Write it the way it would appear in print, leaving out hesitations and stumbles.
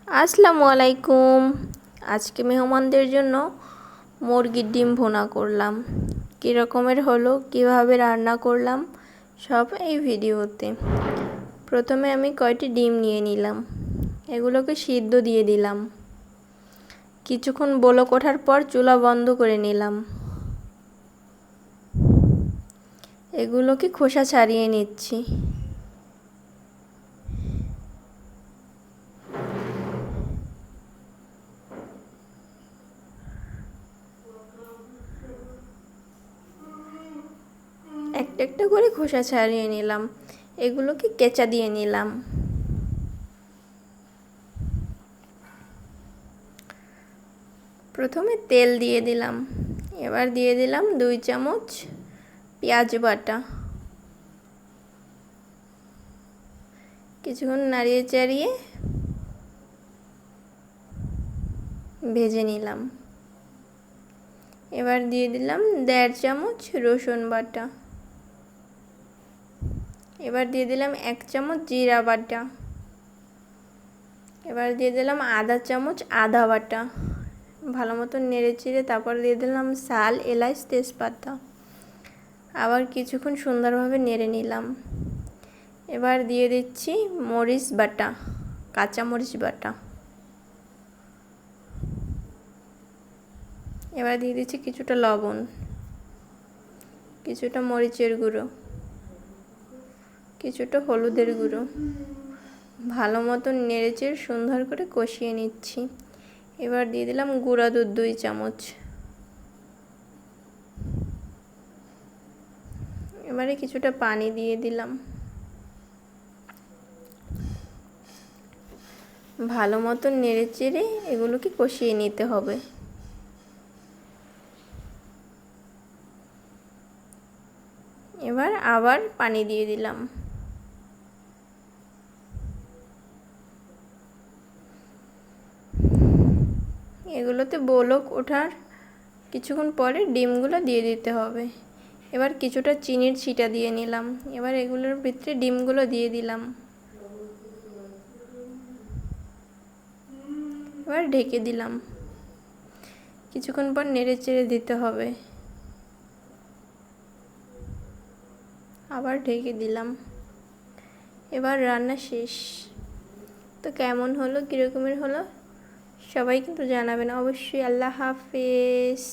আসসালামু আলাইকুম। আজকে মেহমানদের জন্য মুরগির ডিম ভুনা করলাম। কী রকমের হলো, কিভাবে রান্না করলাম সব এই ভিডিওতে। প্রথমে আমি কয়টি ডিম নিয়ে নিলাম, এগুলোকে সিদ্ধ দিয়ে দিলাম। কিছুক্ষণ বলক ওঠার পর চুলা বন্ধ করে নিলাম। এগুলোকে খোসা ছাড়িয়ে নিচ্ছি। একটা একটা করে খোসা ছাড়িয়ে নিলাম। এগুলোকে কেচা দিয়ে নিলাম। প্রথমে তেল দিয়ে দিলাম, এবার দিয়ে দিলাম 2 চামচ পেঁয়াজ বাটা। কিছুক্ষণ নাড়িয়ে চাড়িয়ে ভেজে নিলাম। এবার দিয়ে দিলাম 1.5 চামচ রসুন বাটা। এবার দিয়ে দিলাম 1 চামচ জিরা বাটা। এবার দিয়ে দিলাম আধা চামচ আদা বাটা। ভালো মতো নেড়ে চেড়ে তারপর দিয়ে দিলাম শাল, এলাচ, তেজপাতা। আবার কিছুক্ষণ সুন্দরভাবে নেড়ে নিলাম। এবার দিয়ে দিচ্ছি মরিচ বাটা, কাঁচা মরিচ বাটা। এবার দিয়ে দিচ্ছি কিছুটা লবণ, কিছুটা মরিচের গুঁড়ো, কিছুটা হলুদের গুঁড়ো। ভালো মতো নেড়েচেড়ে সুন্দর করে কষিয়ে নিচ্ছি। এবার দিয়ে দিলাম গুঁড়া দুধ 2 চামচ। এবারে কিছুটা পানি দিয়ে দিলাম। ভালো মতো নেড়েচেড়ে এগুলোকে কষিয়ে নিতে হবে। এবার আবার পানি দিয়ে দিলাম। এগুলোতে বলক ওঠার কিছুক্ষণ পরে ডিমগুলো দিয়ে দিতে হবে। এবার কিছুটা চিনির ছিটা দিয়ে নিলাম। এবার এগুলোর ভিতরে ডিমগুলো দিয়ে দিলাম। এবার ঢেকে দিলাম। কিছুক্ষণ পর নেড়ে চেড়ে দিতে হবে। আবার ঢেকে দিলাম। এবার রান্না শেষ। তো কেমন হলো, কীরকমের হলো সবাই কিন্তু জানাবেন অবশ্যই। আল্লাহ হাফেজ।